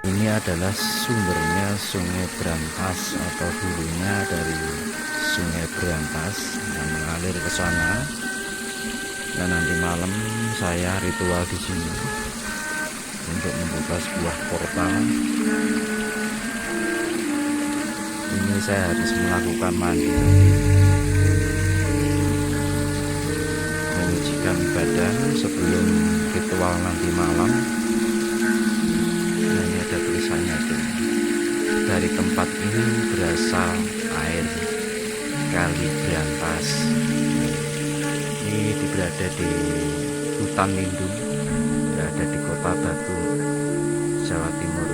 Ini adalah sumbernya Sungai Brantas atau hulunya dari Sungai Brantas yang mengalir ke sana. Dan nanti malam saya ritual di sini untuk membuka sebuah portal. Ini saya harus melakukan mandi, menyucikan badan sebelum ritual nanti malam. Nah, ini ada tulisannya tuh. Dari tempat ini berasal air Kali Brantas. Ini berada di hutan lindung, berada di Kota Batu, Jawa Timur.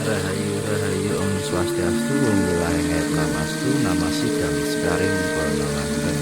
Rahayu Rahayu Om Swastiastu, Om Wilahenget Namastu, Namasidam Sekaring Purnamangken.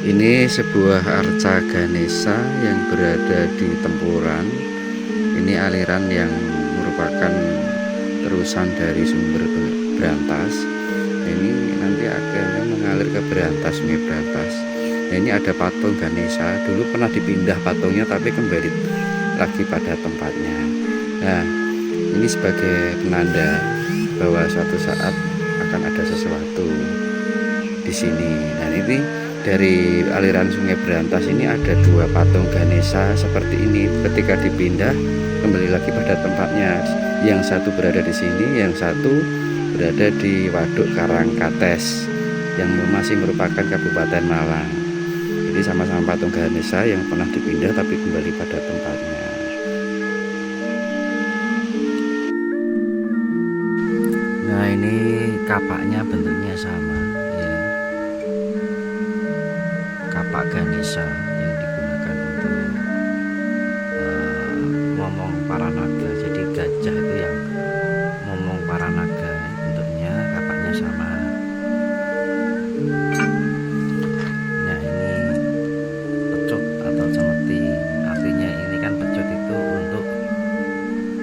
Ini sebuah arca Ganesha yang berada di Tempuran. Ini aliran yang merupakan terusan dari sumber Brantas. Ini nanti akan mengalir ke Brantas, Sungai Brantas. Nah, ini ada patung Ganesha. Dulu pernah dipindah patungnya, tapi kembali lagi pada tempatnya. Nah, ini sebagai penanda bahwa suatu saat akan ada sesuatu di sini. Nah, ini dari aliran Sungai Brantas ini ada dua patung Ganesha seperti ini. Ketika dipindah kembali lagi pada tempatnya. Yang satu berada di sini, yang satu berada di Waduk Karangkates yang masih merupakan Kabupaten Malang. Jadi sama-sama patung Ganesha yang pernah dipindah tapi kembali pada tempatnya. Nah, ini kapaknya bentuknya sama ya. Kapak Ganesha yang digunakan untuk ngomong para naga. Jadi gajah itu yang ngomong para naga, bentuknya kapaknya sama. Nah, ini pecut atau cemeti. Artinya ini kan pecut itu untuk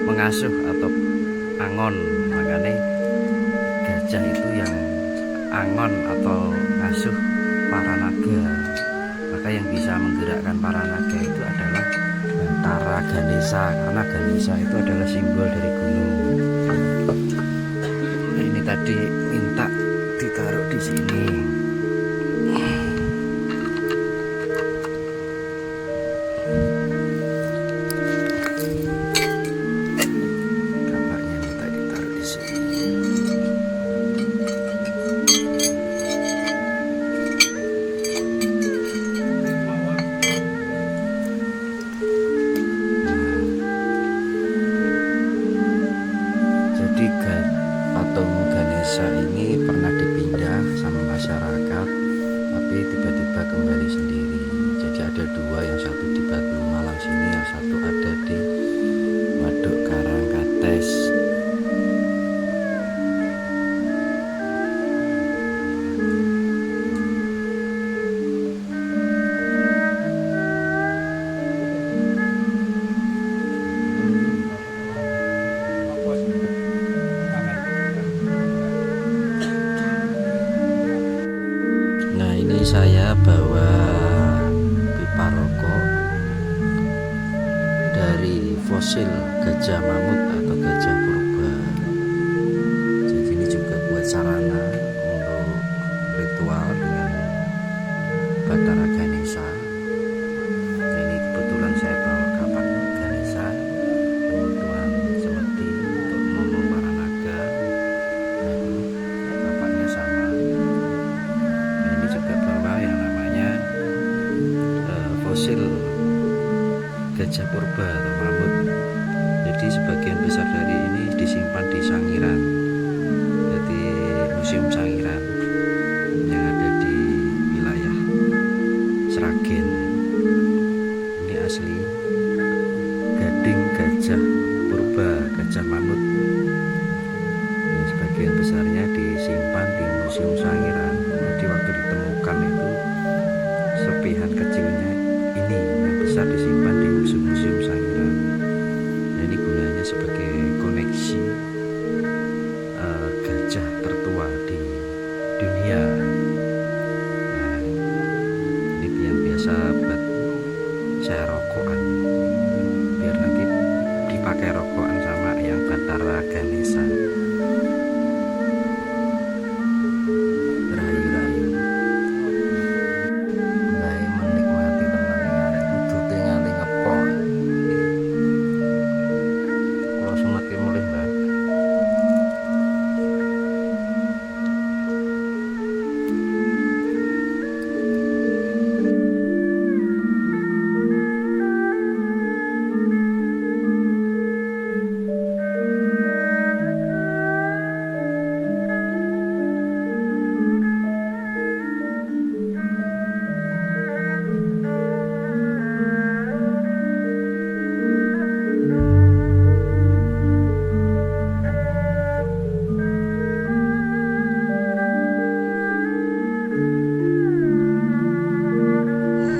mengasuh atau angon, makanya gajah itu yang angon atau ngasuh para naga. Maka yang bisa menggerakkan para naga itu adalah Bantara Ganesha, karena Ganesha itu adalah simbol dari gunung. Nah, ini tadi minta ditaruh di sini. Kapaknya minta ditaruh di sini. Patung Ganesha ini pernah dipindah sama masyarakat, tapi tiba-tiba kembali sendiri. Jadi ada dua, yang satu di Batu Malang sini, yang satu ada di Waduk Karangkates. Nah, ini saya bawa pipa rokok dari fosil gajah mamut atau gajah purba. Jadi ini juga buat sarana untuk ritual dengan Bantara Ganesha. Nah, ini kebetulan saya bawa kapak Ganesha, kemudian cemeti untuk ngomong para naga. Nah, ini kapaknya sama. Ini juga bawa yang namanya fosil gajah purba atau mamut. Jadi sebagian besar dari ini disimpan di Sangiran, jadi Museum Sangiran yang ada di wilayah Sragen. Ini asli gading gajah purba, gajah mamut. Ini sebagian besarnya disimpan di Museum Sangiran. Jadi waktu ditemukan itu serpihan kecilnya ini, yang besar disimpan di Museum Sangiran.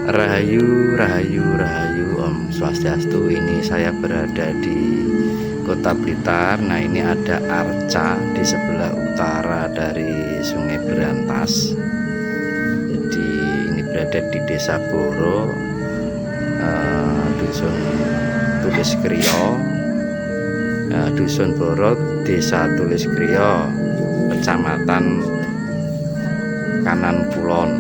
Rahayu, Rahayu, Rahayu, Om Swastiastu. Ini saya berada di Kota Blitar. Nah, ini ada arca di sebelah utara dari Sungai Berantas. Jadi ini berada di Desa Boro, Dusun Tulis Kriyo, Dusun Boro, Desa Tulis Kriyo, Kecamatan Kanan Kulon,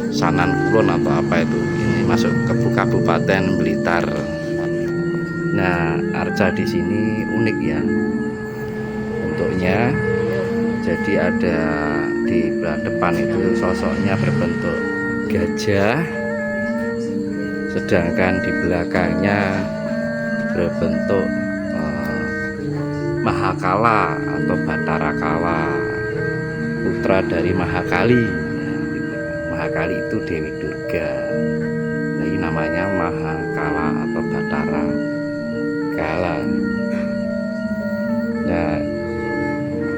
Sanan Kulon atau apa itu. Ini masuk ke Kabupaten Blitar. Nah, arca di sini unik ya bentuknya. Jadi ada di belah depan itu sosoknya berbentuk gajah, sedangkan di belakangnya berbentuk Mahakala atau Batara Kala, putra dari Mahakali. Mahakali itu Dewi Durga. Nah, ini namanya Mahakala atau Batara Kala. Nah,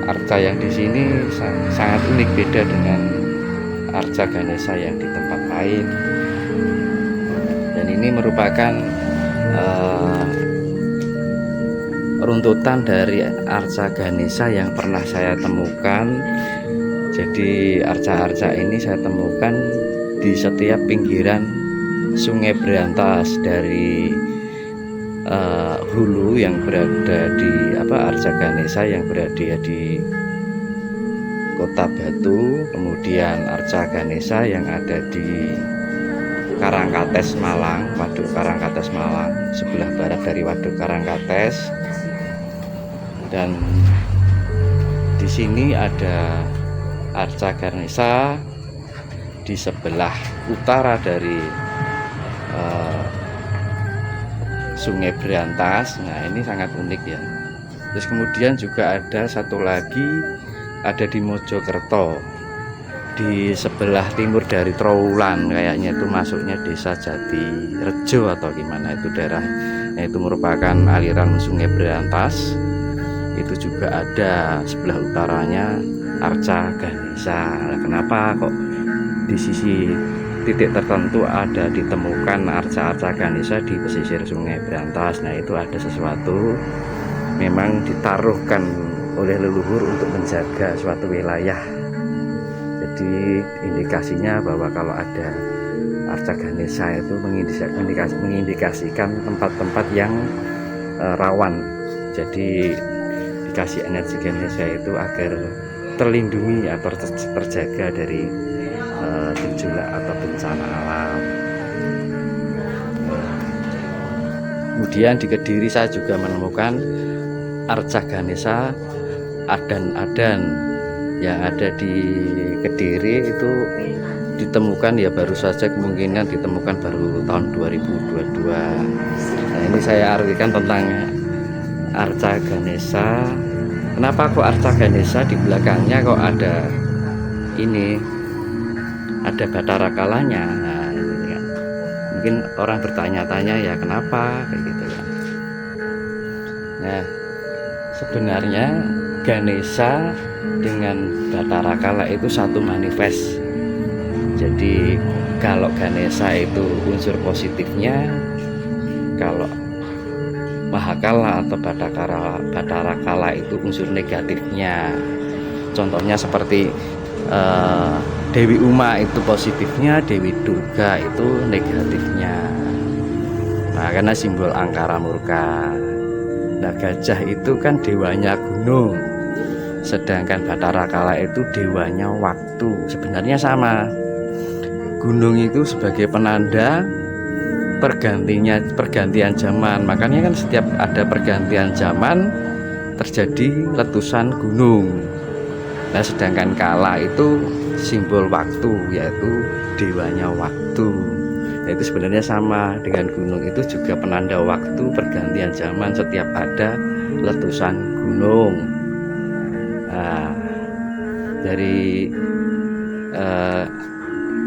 arca yang di sini sangat unik, beda dengan arca Ganesha yang di tempat lain. Dan ini merupakan runtutan dari arca Ganesha yang pernah saya temukan. Jadi arca-arca ini saya temukan di setiap pinggiran Sungai Berantas, dari hulu yang berada di arca Ganesha yang berada di Kota Batu, kemudian arca Ganesha yang ada di Karangkates Malang, Waduk Karangkates Malang, sebelah barat dari Waduk Karangkates. Dan di sini ada arca Ganesha di sebelah utara dari Sungai Berantas. Nah, ini sangat unik ya. Terus kemudian juga ada satu lagi, ada di Mojokerto, di sebelah timur dari Trowulan, kayaknya itu masuknya Desa Jatirejo atau gimana itu daerah. Nah, itu merupakan aliran Sungai Berantas. Itu juga ada sebelah utaranya arca Ganesha. Nah, kenapa kok di sisi titik tertentu ada ditemukan arca-arca Ganesha di pesisir Sungai Berantas? Nah, itu ada sesuatu memang ditaruhkan oleh leluhur untuk menjaga suatu wilayah. Jadi indikasinya bahwa kalau ada arca Ganesha itu mengindikasikan tempat-tempat yang rawan. Jadi dikasih energi Ganesha itu agar terlindungi atau terjaga dari gejolak atau bencana alam. Kemudian di Kediri saya juga menemukan arca Ganesha adan-adan yang ada di Kediri. Itu ditemukan ya baru saja, kemungkinan ditemukan baru tahun 2022. Nah, ini saya artikan tentang arca Ganesha. Kenapa kok arca Ganesha di belakangnya kok ada ini, ada Batara Kalanya? Nah, ini kan mungkin orang bertanya-tanya ya kenapa kayak gitu kan. Nah, sebenarnya Ganesha dengan Batara Kala itu satu manifest. Jadi kalau Ganesha itu unsur positifnya, kalau Mahakala atau Batara Kala itu unsur negatifnya. Contohnya seperti Dewi Uma itu positifnya, Dewi Durga itu negatifnya. Nah, karena simbol angkara murka. Nah, gajah itu kan dewanya gunung, sedangkan Batara Kala itu dewanya waktu. Sebenarnya sama. Gunung itu sebagai penanda pergantian zaman. Makanya kan setiap ada pergantian zaman terjadi letusan gunung. Nah, sedangkan Kala itu simbol waktu, yaitu dewanya waktu. Nah, itu sebenarnya sama dengan gunung, itu juga penanda waktu pergantian zaman setiap ada letusan gunung. Nah, dari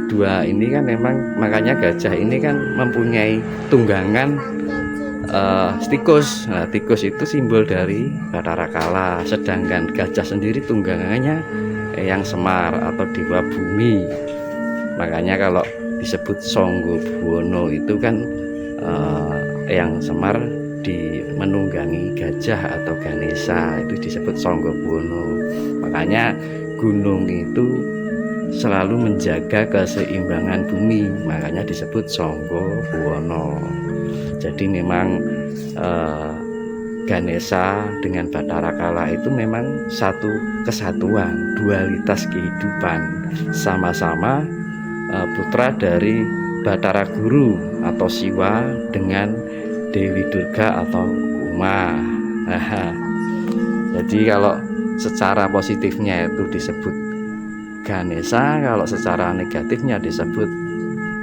dua ini kan memang, makanya gajah ini kan mempunyai tunggangan tikus. Nah, tikus itu simbol dari Batara Kala, sedangkan gajah sendiri tunggangannya yang Semar atau dewa bumi. Makanya kalau disebut Sangga Buwana itu kan yang Semar menunggangi gajah atau Ganesha itu disebut Sangga Buwana. Makanya gunung itu selalu menjaga keseimbangan bumi, makanya disebut Sangga Buwana. Jadi memang Ganesha dengan Bathara Kala itu memang satu kesatuan, dualitas kehidupan, sama-sama putra dari Bathara Guru atau Siwa dengan Dewi Durga atau Uma. Jadi kalau secara positifnya itu disebut Ganesha, kalau secara negatifnya disebut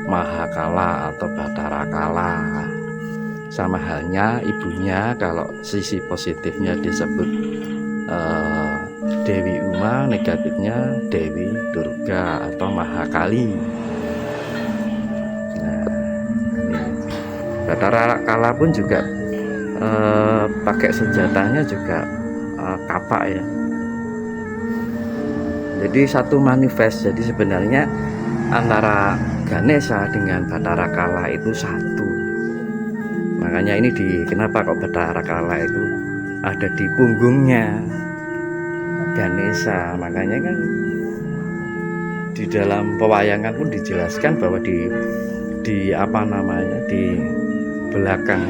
Mahakala atau Bathara Kala. Sama halnya ibunya, kalau sisi positifnya disebut Dewi Uma, negatifnya Dewi Durga atau Mahakali. Nah, Bathara Kala pun juga pakai senjatanya juga kapak ya. Jadi satu manifest. Jadi sebenarnya antara Ganesha dengan Bathara Kala itu satu. Makanya ini kenapa kok Bathara Kala itu ada di punggungnya Ganesha. Makanya kan di dalam pewayangan pun dijelaskan bahwa di belakang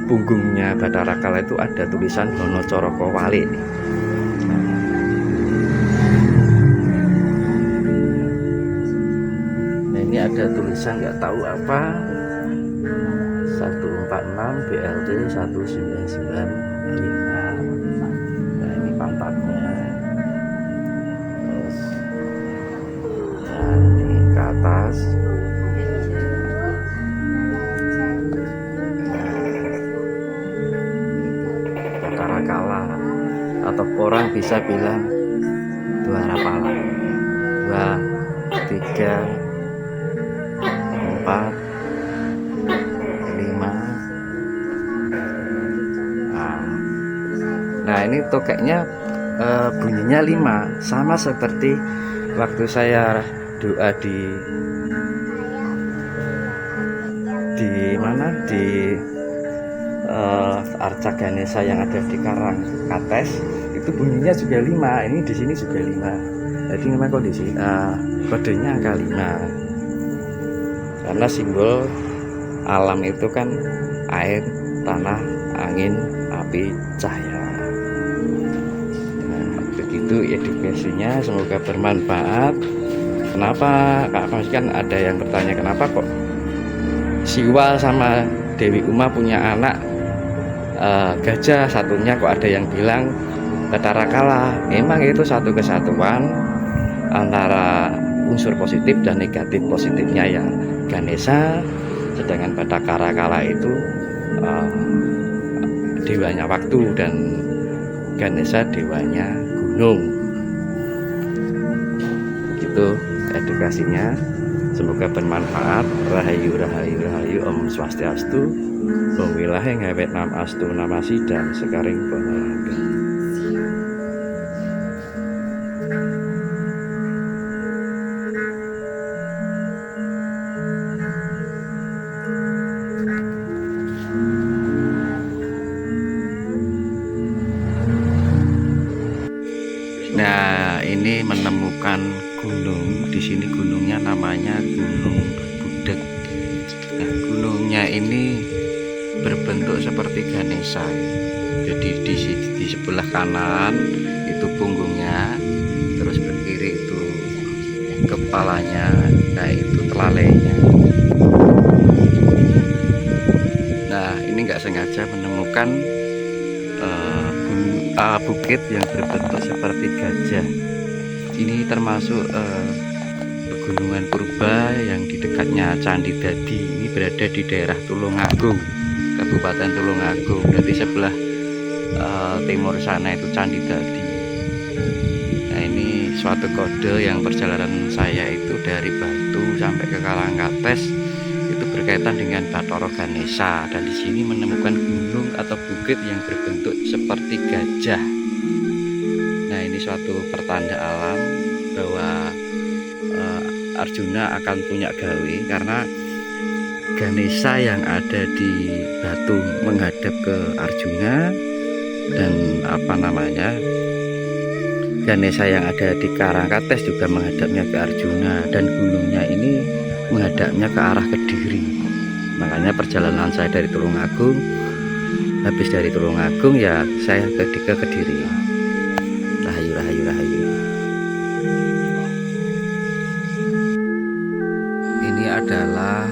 punggungnya Bathara Kala itu ada tulisan Hono Coroko Wali. Nah, ini ada tulisan nggak tahu apa, 146 BLT 1995. Nah, ini pantatnya. Terus, nah, ini ke atas. Bathara Kala atau orang bisa bilang Dwarapala. 2, 3, 4, 5. Nah ini tokeknya bunyinya 5, sama seperti waktu saya doa di mana, di Arca Ganesha yang ada di Karang Kates, itu bunyinya juga 5. Ini di sini juga 5. Jadi memang kondisi kodenya angka 5 karena simbol alam itu kan air, tanah, angin, api, cahaya. Nah, begitu edukasinya, semoga bermanfaat. Kenapa kan ada yang bertanya kenapa kok Siwa sama Dewi Uma punya anak gajah, satunya kok ada yang bilang Bathara Kala. Memang itu satu kesatuan antara unsur positif dan negatif. Positifnya ya Ganesha, sedangkan Bathara Kala itu dewanya waktu dan Ganesha dewanya gunung. Gitu edukasinya, semoga bermanfaat. Rahayu rahayu rahayu, Om Swastiastu, Om Wilahe ngawet nam astu namasi dan sekaring pengelambi. Nah, ini menemukan gunung. Di sini gunungnya namanya Gunung Budek. Nah, gunungnya ini berbentuk seperti Ganesha. Jadi di sebelah kanan itu punggungnya, terus berkiri itu kepalanya, nah itu telalainya. Nah, ini nggak sengaja menemukan bukit yang berbentuk seperti gajah. Ini termasuk pegunungan purba yang di dekatnya Candi Dadi. Ini berada di daerah Tulungagung, Kabupaten Tulungagung. Dari sebelah timur sana itu Candi Dadi. Nah, ini suatu kode yang perjalanan saya itu dari Batu sampai ke Karangkates itu berkaitan dengan Bathara Ganesha, dan di sini menemukan gunung atau bukit yang berbentuk seperti gajah. Nah, ini suatu pertanda alam bahwa Arjuna akan punya gawe, karena Ganesha yang ada di batu menghadap ke Arjuna, dan Ganesha yang ada di Karangkates juga menghadapnya ke Arjuna, dan gunungnya ini menghadapnya ke arah Kediri. Makanya perjalanan saya dari Tulungagung, habis dari Tulungagung ya saya ke Kediri. Rahayu, rahayu, rahayu. Ini adalah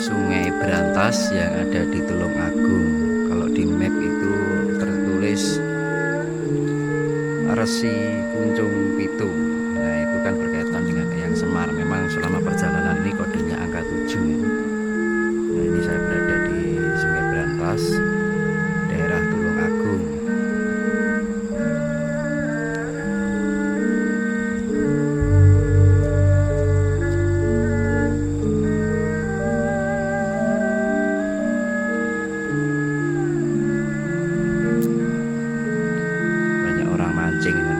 Sungai Brantas yang ada di Tulungagung. Kalau di map itu tertulis Resi Kuncung Pitu. Nah, itu kan berkaitan dengan Eyang Semar. Memang selama perjalanan ini kodenya angka 7 ya. Nah, ini saya berada di Sungai Brantas, daerah Tulungagung. Banyak orang mancing ya.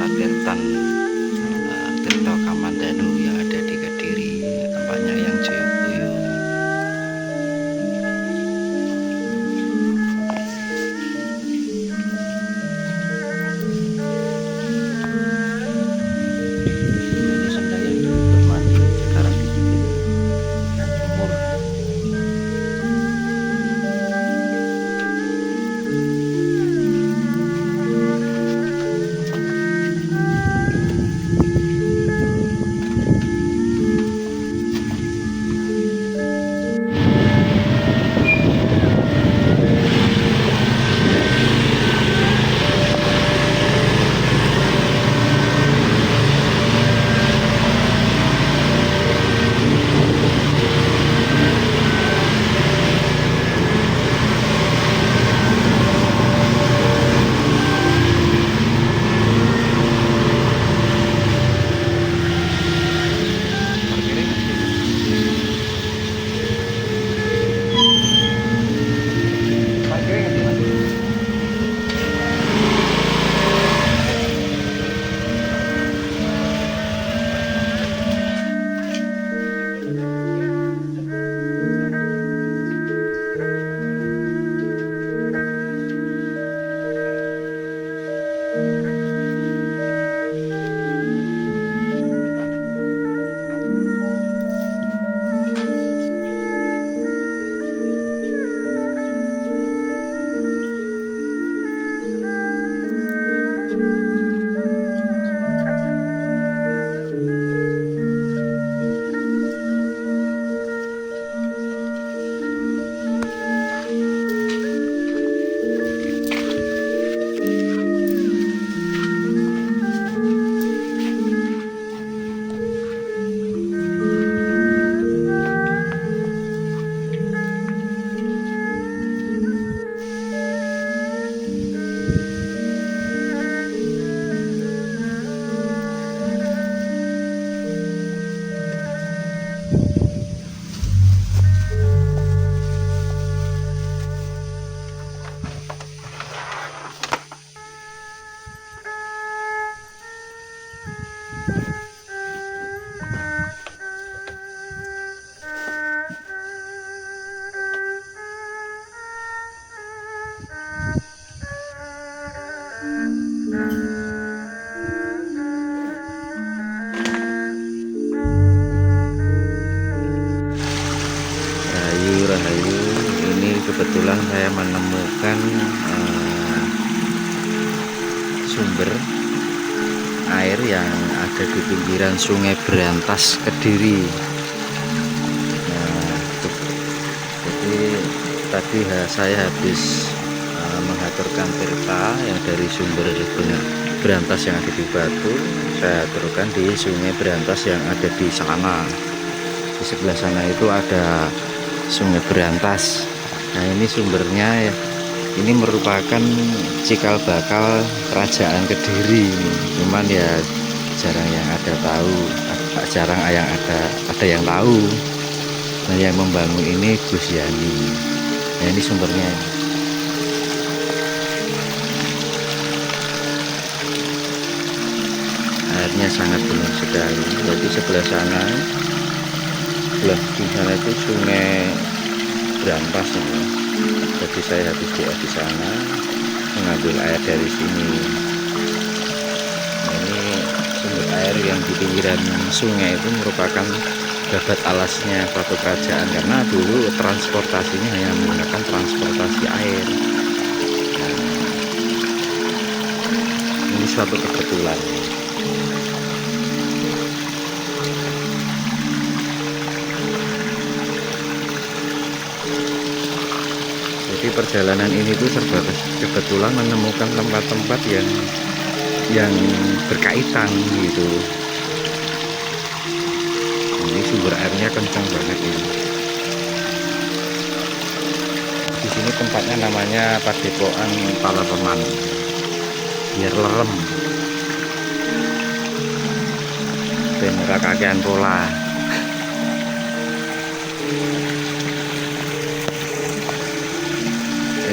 Tirtan Tirto Kamandanu yang ada di Kediri, tempatnya yang Jayabaya. Ini Sendayan bermandi sekarang dibikin sumur. Rahayu, ini kebetulan saya menemukan sumber air yang ada di pinggiran Sungai Berantas Kediri. Jadi tadi saya habis mengaturkan tirta yang dari sumber Berantas yang ada di Batu, saya aturkan di Sungai Berantas yang ada di sana. Di sebelah sana itu ada Sungai Berantas. Nah, ini sumbernya ya. Ini merupakan cikal bakal kerajaan Kediri. Cuman ya jarang yang ada tahu, jarang yang ada yang tahu. Nah, yang membangun ini Gus Yani. Nah, ini sumbernya. Airnya sangat bening sekali. Jadi sebelah sana, sebelah di sana itu Sungai Berantas ya. Jadi saya habis di sana mengambil air dari sini. Nah, ini sumber air yang di pinggiran sungai itu merupakan babat alasnya suatu kerajaan, karena dulu transportasinya hanya menggunakan transportasi air. Nah, ini suatu kebetulan. Jadi perjalanan ini tuh serba kebetulan menemukan tempat-tempat yang berkaitan gitu. Ini sumber airnya kencang banget ini. Di sini tempatnya namanya Padepokan Palereman, biar lerem. Ben ora kakean pola.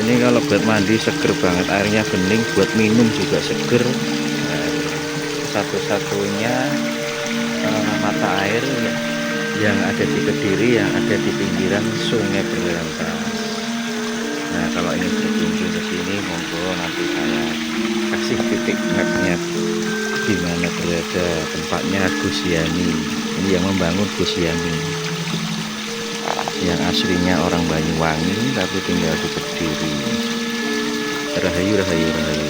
Ini kalau buat mandi seger banget, airnya bening, buat minum juga seger. Nah, satu-satunya mata air yang ada di Kediri, yang ada di pinggiran Sungai Berantas. Nah, kalau ingin berkunjung ke sini, monggo nanti saya kasih titik mapnya di mana berada tempatnya Gus Yani. Ini yang membangun Gus Yani, yang aslinya orang Banyuwangi tapi tinggal di Kediri. Rahayu, rahayu, rahayu.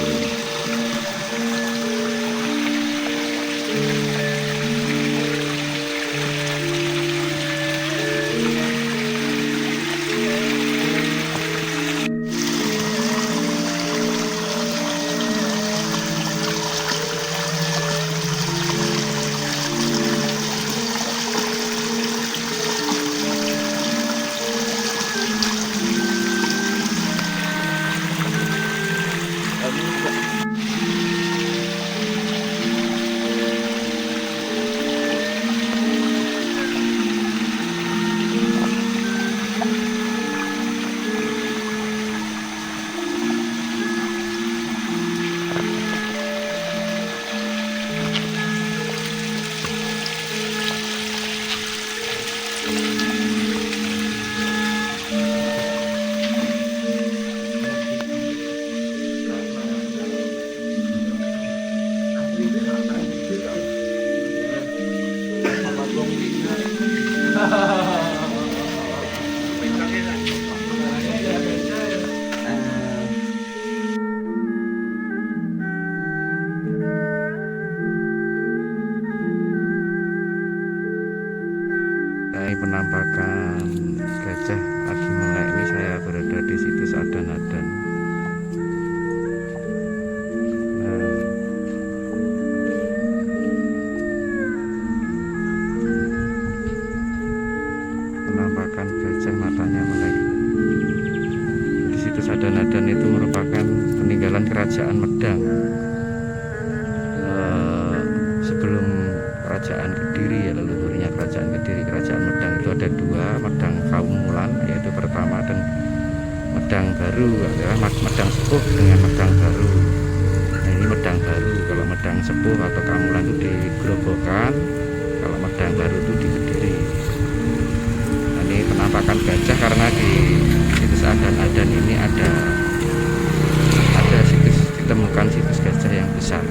Penampakan gajah lagi melek. Ini saya berada di situs Adan-Adan. Penampakan gajah matanya melek di situs Adan-Adan itu merupakan peninggalan kerajaan Medang. Sebelum kerajaan Kediri, ya, leluhurnya kerajaan Kediri, kerajaan Medang itu ada dua, Medang Kaumulan yaitu pertama, dan Medang Baru adalah Medang Sepuh dengan Medang Baru. Nah, ini Medang Baru. Kalau Medang Sepuh atau Kaumulan itu di Grobogan, kalau Medang Baru itu di Kediri. Nah, ini penampakan gajah karena di situs Adan-Adan ini ada situs, ditemukan situs gajah yang besar.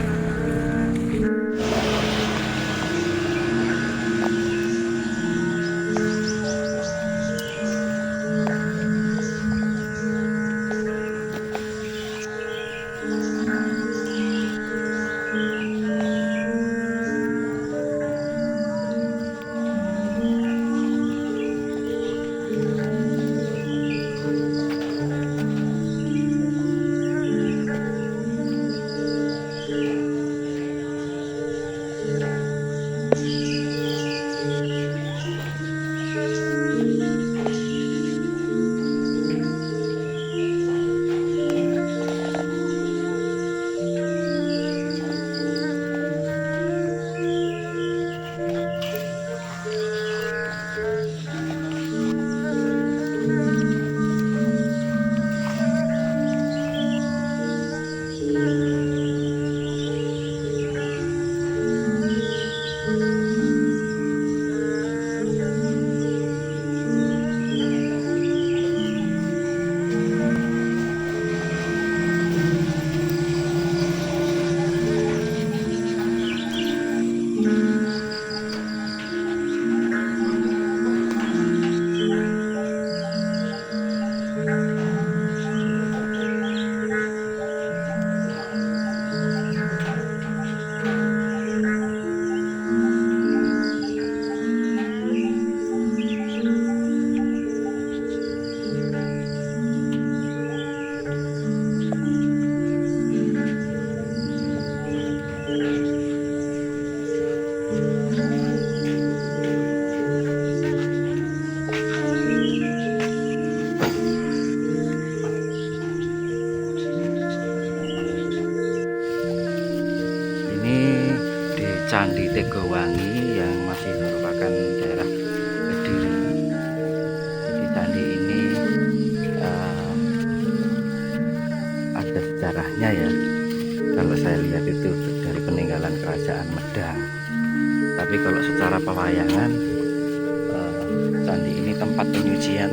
Candi Tegowangi yang masih merupakan daerah Kediri. Jadi candi ini ada sejarahnya, ya, kalau saya lihat itu dari peninggalan kerajaan Medang. Tapi kalau secara pewayangan, candi ini tempat penyucian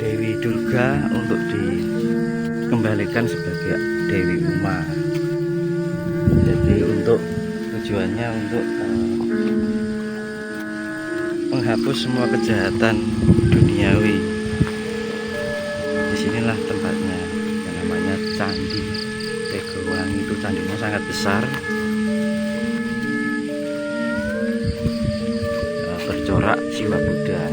Dewi Durga untuk dikembalikan sebagai Dewi Uma. Jadi untuk tujuannya untuk menghapus semua kejahatan duniawi. Disinilah tempatnya, yang namanya Candi Tegowangi. Itu candinya sangat besar, bercorak jiwa Buddha.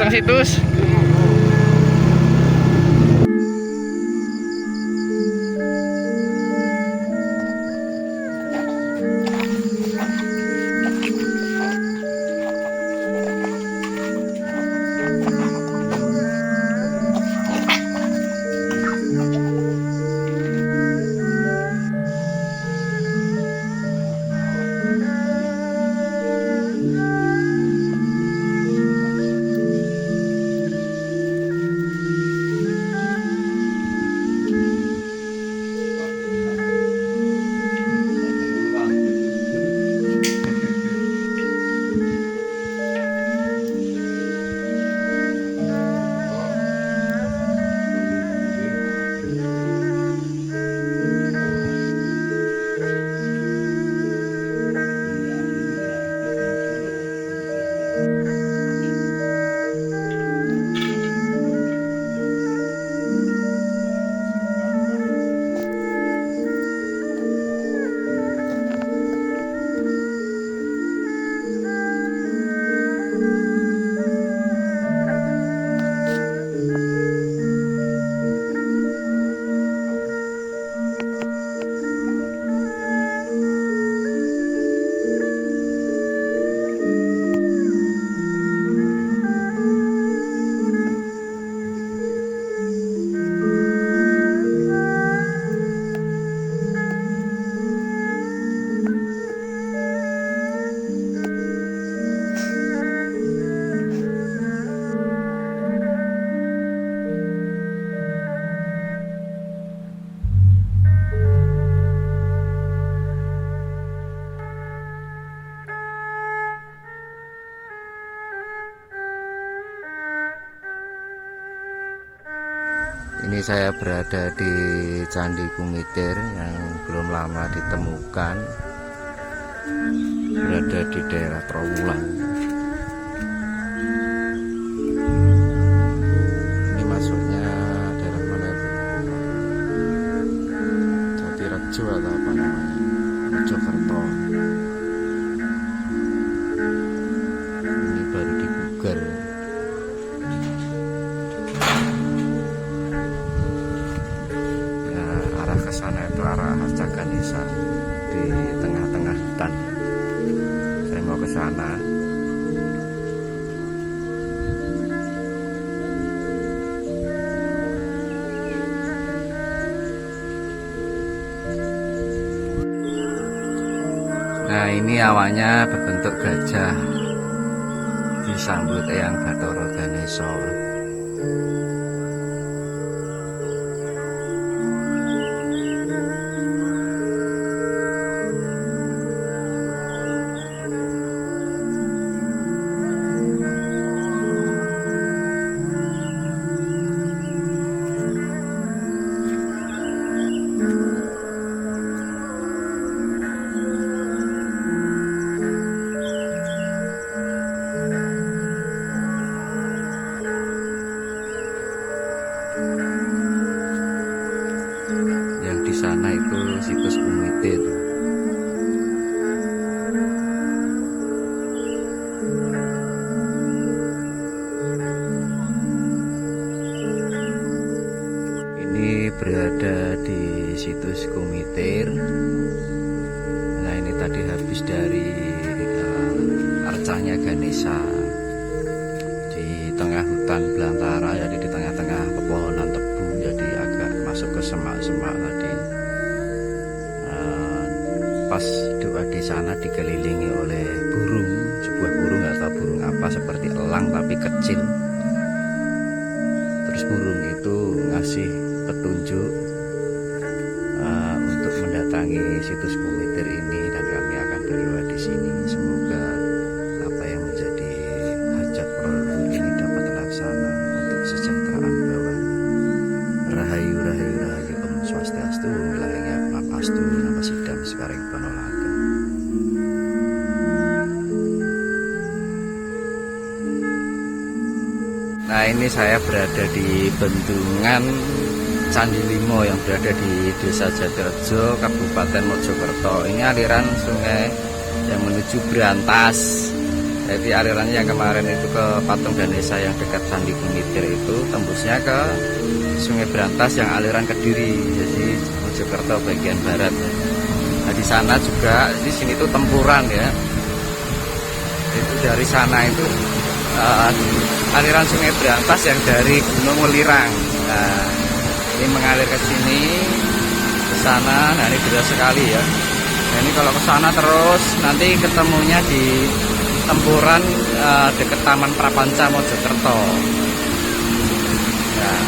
teng situs. Ini saya berada di Candi Kumitir yang belum lama ditemukan, berada di daerah Trowulan. Ini masuknya daerah mana itu? Jatirejo atau apa namanya? Mojokerto. Ini baru dibugar. Ke sana itu arah Caganesa, di tengah-tengah hutan. Saya mau ke sana. Nah, ini awalnya berbentuk gajah disambut Eyang Bathara Ganesha. Yang di sana itu situs Kumitir. Ini berada di situs Kumitir. Nah, ini tadi habis dari arcanya Ganesha di tengah hutan belantara, jadi di tengah-tengah pepohonan tebu, jadi agak masuk ke semak-semak tadi. Pas doa di sana dikelilingi oleh burung, sebuah burung, nggak tahu burung apa, seperti elang tapi kecil. Terus burung itu ngasih petunjuk untuk mendatangi situs Kumitir ini, dan kami akan berdoa di sini. Semoga apa yang menjadi hajat leluhur ini dapat terlaksana untuk kesejahteraan bawahnya. Rahayu rahayu rahayu Om Swastiastu, wilayahnya Papastu, nama sidam sekarang penolakan. Nah, ini saya berada di bendungan Candi Limo yang berada di Desa Jatirejo, Kabupaten Mojokerto. Ini aliran sungai yang menuju Brantas. Jadi alirannya yang kemarin itu ke Patung Danesa yang dekat Candi Bumitir itu tembusnya ke Sungai Brantas yang aliran Kediri, jadi Mojokerto bagian barat. Nah di sana juga, di sini tuh tempuran ya. Itu dari sana itu aliran Sungai Brantas yang dari Gunung Welirang. Nah, ini mengalir ke sini, ke sana. Nah ini deras sekali ya. Nah, ini kalau ke sana terus nanti ketemunya di tempuran dekat Taman Prapanca Mojokerto. Nah,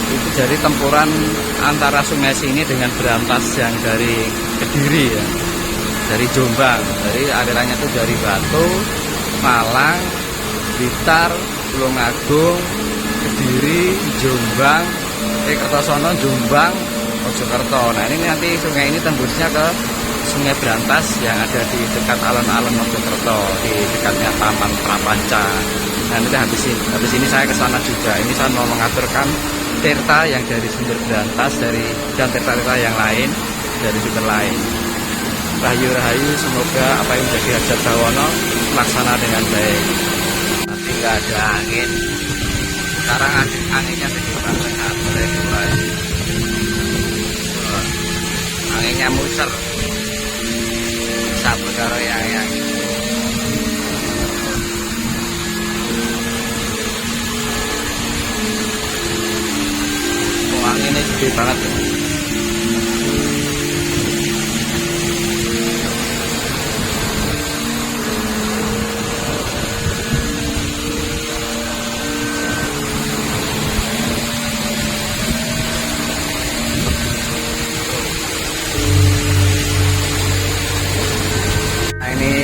itu jadi tempuran antara sungai sini dengan Brantas yang dari Kediri ya, dari Jombang. Jadi alirannya itu dari Batu, Malang, Blitar, Tulungagung, Kediri, Jombang, Kertosono, Jombang, Mojokerto. Nah ini nanti sungai ini tembusnya ke Sungai Brantas yang ada di dekat alun-alun Mojokerto, di dekatnya Taman Prapanca. Nah nanti habis ini saya ke sana juga. Ini saya mau mengaturkan tirta yang dari sumber Brantas dan tirta-tirta yang lain dari sumber lain. Rahayu-rahayu, semoga apa yang menjadi hajat Bawono terlaksana dengan baik. Nanti nggak ada angin. Sekarang anginnya sedikit banget, boleh dua. Anginnya muter. Bisa berkara yang anginnya gede banget ya.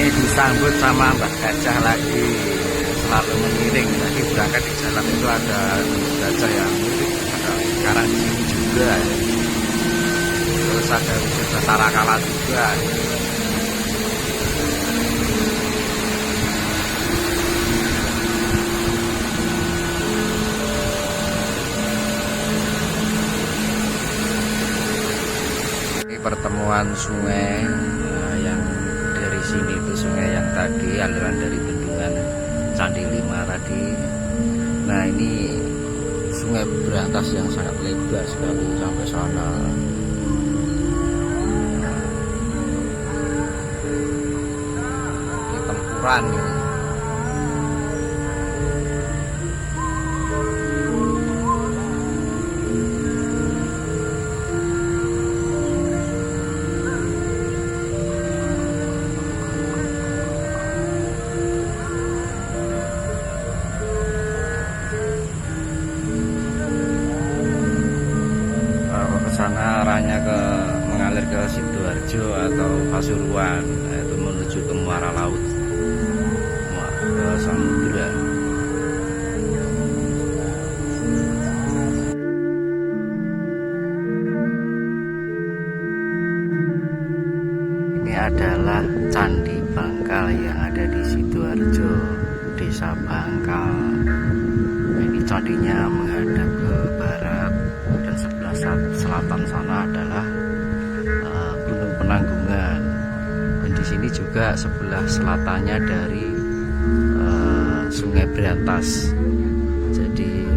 Disambut sama Mbak Gajah lagi, selalu mengiring. Tadi berangkat di jalan itu ada gajah yang miring, sekarang di sini juga. Terus ada wisata Tarakala juga. Ini pertemuan sungai yang dari sini itu sungai yang tadi aliran dari bendungan Candi 5 tadi. Nah ini Sungai Brantas yang sangat lebar sekali sampai sana. Ini tempuran ini. Sana arahnya mengalir ke Sidoarjo atau Pasuruan, yaitu menuju ke muara laut, ke samudra. Ini adalah Candi Bangkal yang ada di Sidoarjo, Desa Bangkal. Ini candinya menghadap ke barat, dan sebelah selatan sana adalah Gunung Penanggungan. Dan di sini juga sebelah selatannya dari Sungai Brantas. Jadi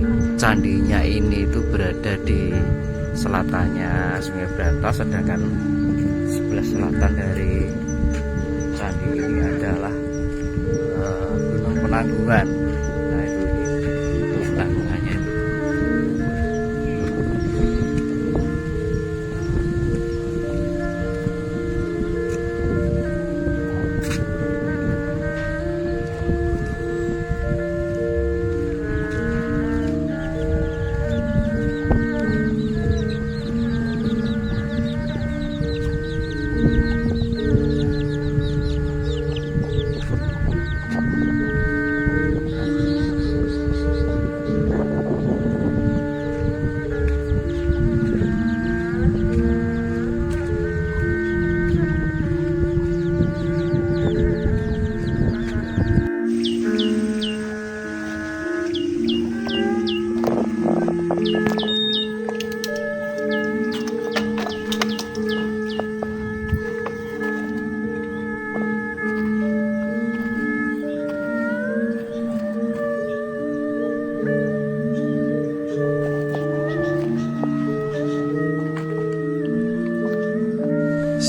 candinya ini itu berada di selatannya Sungai Brantas, sedangkan sebelah selatan dari candi ini adalah Gunung Penanggungan. Nah itu penanggungannya itu.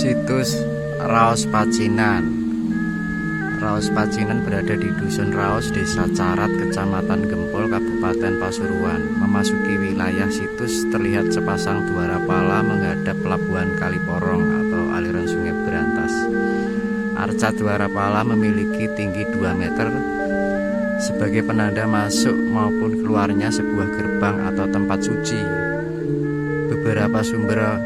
situs Raos Pacinan. Raos Pacinan berada di Dusun Raos, Desa Carat, Kecamatan Gempol, Kabupaten Pasuruan. Memasuki wilayah situs terlihat sepasang dua rapala menghadap pelabuhan Kaliporong atau aliran Sungai Berantas. Arca dua rapala memiliki tinggi 2 meter sebagai penanda masuk maupun keluarnya sebuah gerbang atau tempat suci. Beberapa sumber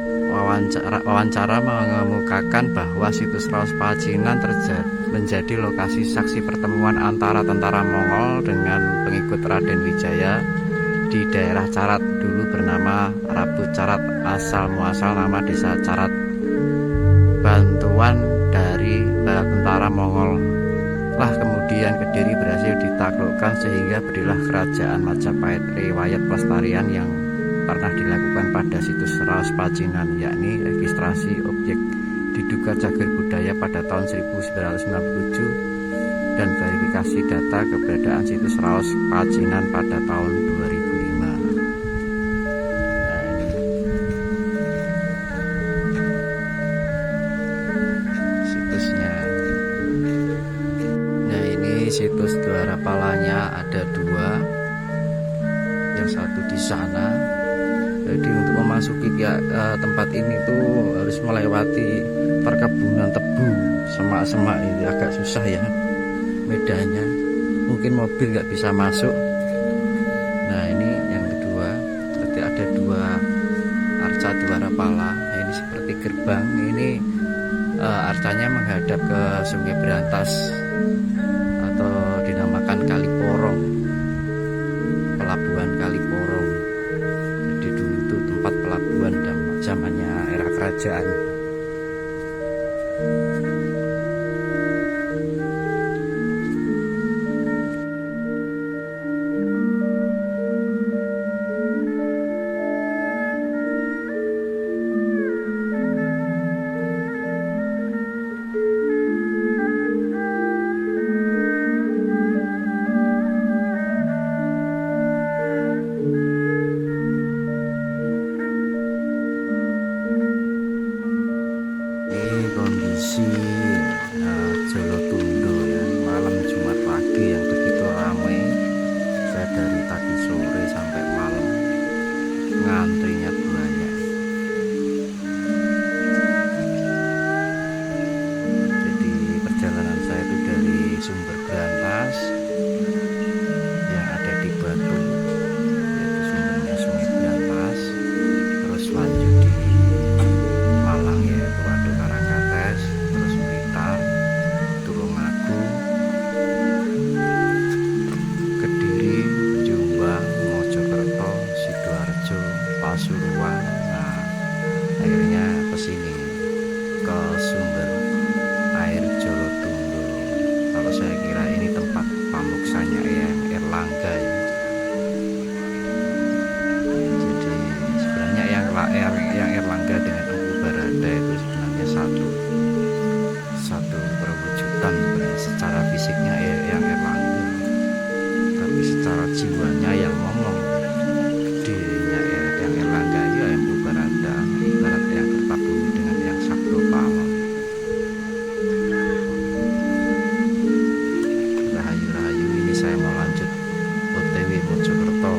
wawancara mengemukakan bahwa situs Raos Pacinan menjadi lokasi saksi pertemuan antara tentara Mongol dengan pengikut Raden Wijaya di daerah Carat, dulu bernama Rabu Carat, asal muasal nama desa Carat. Bantuan dari tentara Mongol lah kemudian Kediri berhasil ditaklukkan sehingga berdirilah Kerajaan Majapahit. Riwayat pelestarian yang pernah dilakukan pada situs Raos Pacinan, yakni registrasi objek diduga cagar budaya pada tahun 1997 dan verifikasi data keberadaan situs Raos Pacinan pada tahun 2005. Situsnya. Nah, ini situs dua rapalanya, ada 2, yang satu di sana. Jadi untuk memasuki tempat ini tuh harus melewati perkebunan tebu, semak-semak, ini agak susah ya medannya, mungkin mobil nggak bisa masuk. Nah, ini yang kedua, berarti ada 2 arca dua rapala. Nah, ini seperti gerbang, ini arcanya menghadap ke Sungai Berantas atau dinamakan Kaliporong, pelabuhan Kaliporong. Jadi dulu itu tempat pelabuhan zamannya era kerajaan. Kondisi Jolotundo ya, malam Jumat pagi yang begitu ramai. Saya dari tadi sore sampai malam, ngantrinya banyak. Jadi perjalanan saya itu dari Sumber Berantas yang ada di Batu, yaitu sumbernya Sungai Berantas, terus lanjut di Malang yaitu Waduk Karangkates, terus Blitar, Tulungagung, Kediri, Jombang, Mojokerto, Sidoarjo, Pasuruan. Nah, akhirnya ke sini, ke sumber air Jolotundo. Kalau saya kira ini tempat pamuksanya yang Erlangga ya. Jadi sebenarnya yang Erlangga dengan Barada itu sebenarnya satu perwujudan. Secara fisiknya yang Erlangga, tapi secara jiwanya yang ngomong dirinya yang Erlangga itu yang Barada, ibarat yang Kertabumi dengan yang Sabdo Pamon. Rahayu-rahayu ini saya mau lanjut OTW Mojokerto.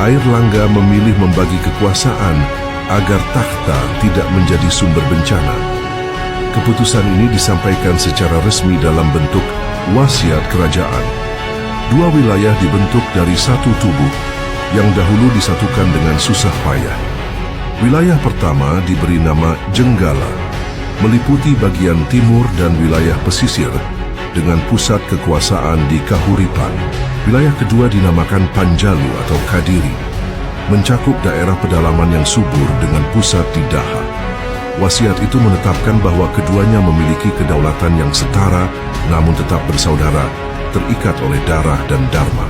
Airlangga memilih membagi kekuasaan agar takhta tidak menjadi sumber bencana. Keputusan ini disampaikan secara resmi dalam bentuk wasiat kerajaan. Dua wilayah dibentuk dari satu tubuh yang dahulu disatukan dengan susah payah. Wilayah pertama diberi nama Jenggala, meliputi bagian timur dan wilayah pesisir dengan pusat kekuasaan di Kahuripan. Wilayah kedua dinamakan Panjalu atau Kadiri, mencakup daerah pedalaman yang subur dengan pusat di Daha. Wasiat itu menetapkan bahwa keduanya memiliki kedaulatan yang setara namun tetap bersaudara, terikat oleh darah dan dharma.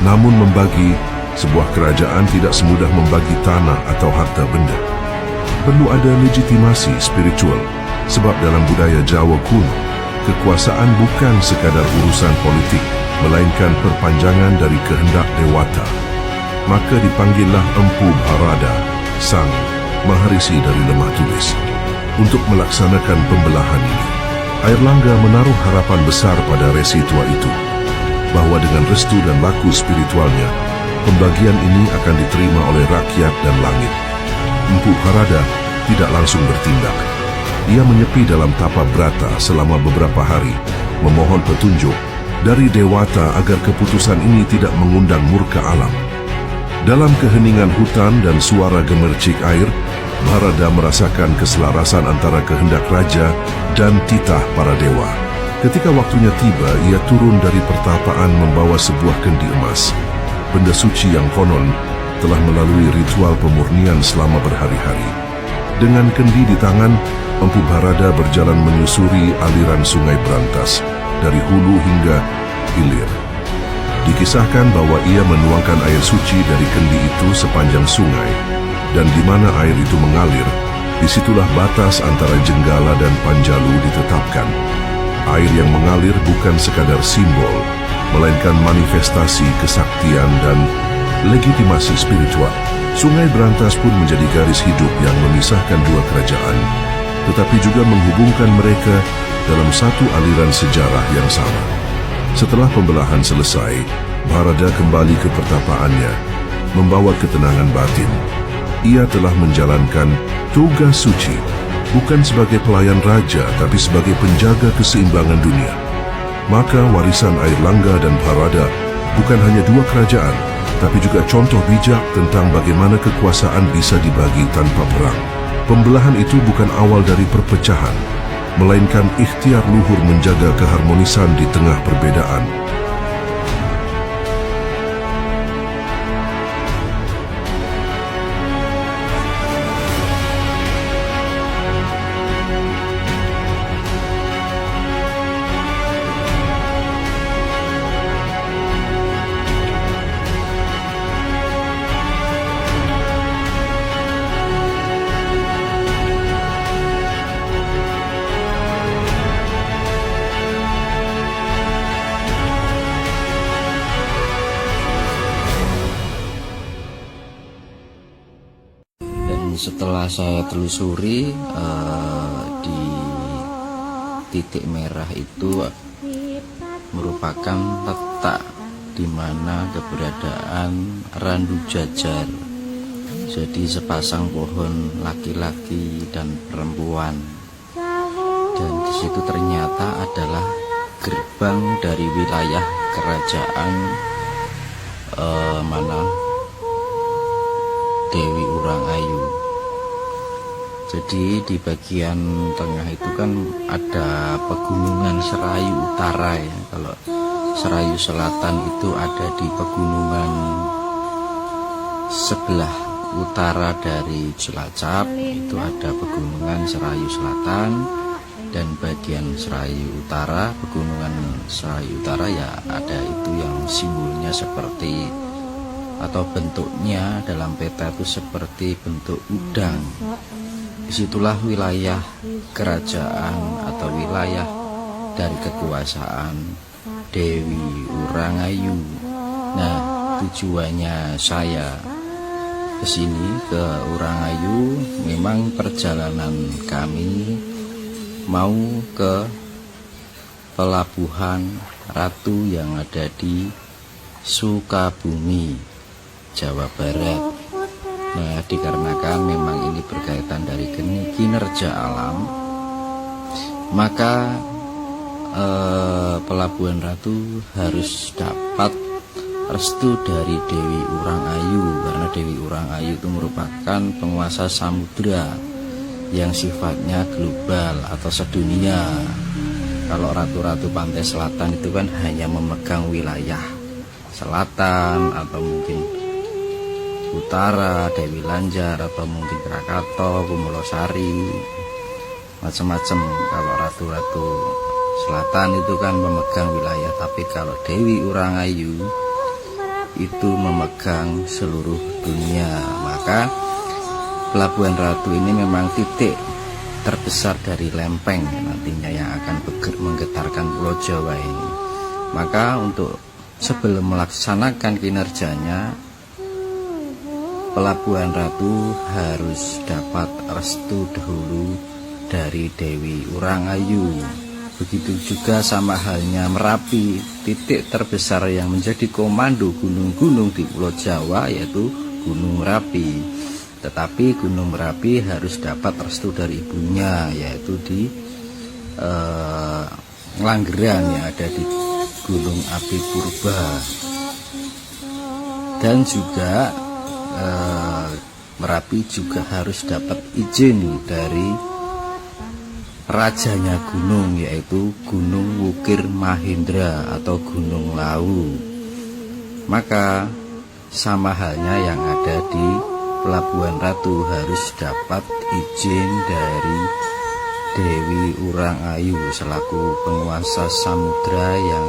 Namun membagi sebuah kerajaan tidak semudah membagi tanah atau harta benda. Perlu ada legitimasi spiritual, sebab dalam budaya Jawa kuno, kekuasaan bukan sekadar urusan politik, melainkan perpanjangan dari kehendak dewata. Maka dipanggillah Empu Bharada, sang Maharisi dari Lemah Tulis, untuk melaksanakan pembelahan ini. Airlangga menaruh harapan besar pada resi tua itu, bahwa dengan restu dan laku spiritualnya, pembagian ini akan diterima oleh rakyat dan langit. Empu Bharada tidak langsung bertindak. Ia menyepi dalam tapa brata selama beberapa hari, memohon petunjuk dari dewata agar keputusan ini tidak mengundang murka alam. Dalam keheningan hutan dan suara gemercik air, Bharada merasakan keselarasan antara kehendak raja dan titah para dewa. Ketika waktunya tiba, ia turun dari pertapaan membawa sebuah kendi emas, benda suci yang konon telah melalui ritual pemurnian selama berhari-hari. Dengan kendi di tangan, Empu Bharada berjalan menyusuri aliran sungai Brantas, dari hulu hingga hilir. Dikisahkan bahwa ia menuangkan air suci dari kendi itu sepanjang sungai, dan di mana air itu mengalir, disitulah batas antara Jenggala dan Panjalu ditetapkan. Air yang mengalir bukan sekadar simbol, melainkan manifestasi kesaktian dan legitimasi spiritual. Sungai Brantas pun menjadi garis hidup yang memisahkan dua kerajaan, tetapi juga menghubungkan mereka dalam satu aliran sejarah yang sama. Setelah pembelahan selesai, Bharada kembali ke pertapaannya, membawa ketenangan batin. Ia telah menjalankan tugas suci, bukan sebagai pelayan raja, tapi sebagai penjaga keseimbangan dunia. Maka warisan Airlangga dan Bharada bukan hanya dua kerajaan, tapi juga contoh bijak tentang bagaimana kekuasaan bisa dibagi tanpa perang. Pembelahan itu bukan awal dari perpecahan, melainkan ikhtiar luhur menjaga keharmonisan di tengah perbedaan. Setelah saya telusuri, di titik merah itu merupakan letak di mana keberadaan Randu Jajar. Jadi sepasang pohon laki-laki dan perempuan, dan di situ ternyata adalah gerbang dari wilayah kerajaan Dewi Urangayu. Jadi di bagian tengah itu kan ada pegunungan Serayu Utara ya. Kalau Serayu Selatan itu ada di pegunungan sebelah utara dari Cilacap, itu ada pegunungan Serayu Selatan, dan bagian Serayu Utara, pegunungan Serayu Utara ya ada itu yang simbolnya seperti atau bentuknya dalam peta itu seperti bentuk udang. Disitulah wilayah kerajaan atau wilayah dari kekuasaan Dewi Urangayu. Nah, tujuannya saya ke sini, ke Urangayu, memang perjalanan kami mau ke pelabuhan Ratu yang ada di Sukabumi. Jawa Barat. Nah, dikarenakan memang ini berkaitan dari kinerja alam, maka Pelabuhan Ratu harus dapat restu dari Dewi Urang Ayu, karena Dewi Urang Ayu itu merupakan penguasa samudra yang sifatnya global atau sedunia. Kalau ratu-ratu pantai selatan itu kan hanya memegang wilayah selatan atau mungkin utara, Dewi Lanjar atau mungkin Krakato, Kumulosari, macam-macam. Kalau ratu-ratu selatan itu kan memegang wilayah, tapi kalau Dewi Urang Ayu itu memegang seluruh dunia. Maka Pelabuhan Ratu ini memang titik terbesar dari lempeng nantinya yang akan menggetarkan Pulau Jawa ini. Maka untuk sebelum melaksanakan kinerjanya, Pelabuhan Ratu harus dapat restu dahulu dari Dewi Urang Ayu. Begitu juga sama halnya Merapi, titik terbesar yang menjadi komando gunung-gunung di Pulau Jawa yaitu Gunung Merapi. Tetapi Gunung Merapi harus dapat restu dari ibunya, yaitu di Langgeran yang ada di Gunung Api Purba. Dan juga Merapi juga harus dapat izin dari rajanya gunung, yaitu Gunung Wukir Mahendra atau Gunung Lawu. Maka sama halnya yang ada di Pelabuhan Ratu harus dapat izin dari Dewi Urang Ayu selaku penguasa samudra yang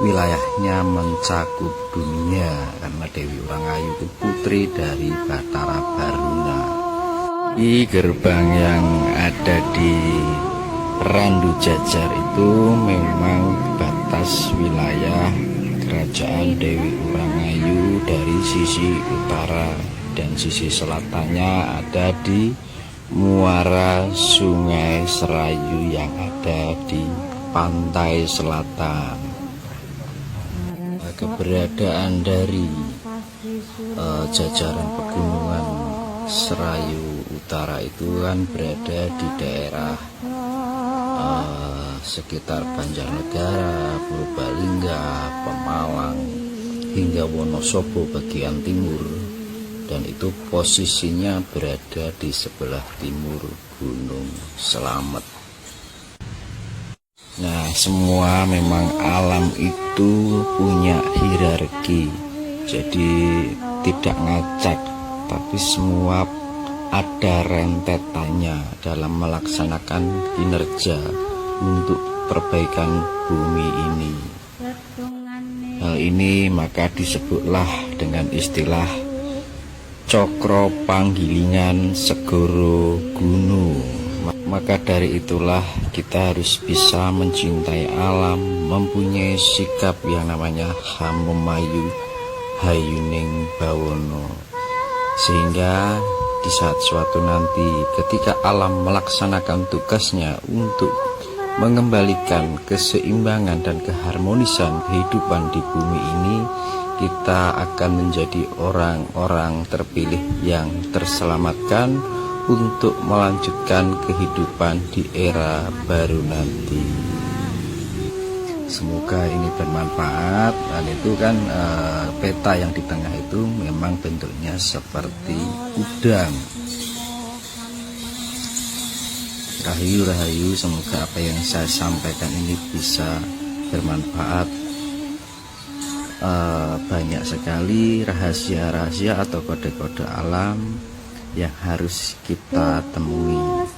wilayahnya mencakup dunia, karena Dewi Urang Ayu itu putri dari Batara Baruna. Di gerbang yang ada di Randu Jajar itu memang batas wilayah kerajaan Dewi Urang Ayu dari sisi utara, dan sisi selatannya ada di muara Sungai Serayu yang ada di pantai selatan. Keberadaan dari jajaran pegunungan Serayu Utara itu kan berada di daerah sekitar Banjarnegara, Purbalingga, Pemalang, hingga Wonosobo bagian timur, dan itu posisinya berada di sebelah timur Gunung Slamet. Nah, semua memang alam itu punya hierarki, jadi tidak ngacak, tapi semua ada rentetannya dalam melaksanakan kinerja untuk perbaikan bumi ini. Hal ini maka disebutlah dengan istilah Cokro Panggilingan Segoro Gunung. Maka dari itulah kita harus bisa mencintai alam, mempunyai sikap yang namanya Hamemayu Hayuning Bawono, sehingga di saat suatu nanti ketika alam melaksanakan tugasnya untuk mengembalikan keseimbangan dan keharmonisan kehidupan di bumi ini, kita akan menjadi orang-orang terpilih yang terselamatkan untuk melanjutkan kehidupan di era baru nanti. Semoga ini bermanfaat. Dan itu kan peta yang di tengah itu memang bentuknya seperti udang. Rahayu, semoga apa yang saya sampaikan ini bisa bermanfaat. Banyak sekali rahasia-rahasia atau kode-kode alam yang harus kita temui.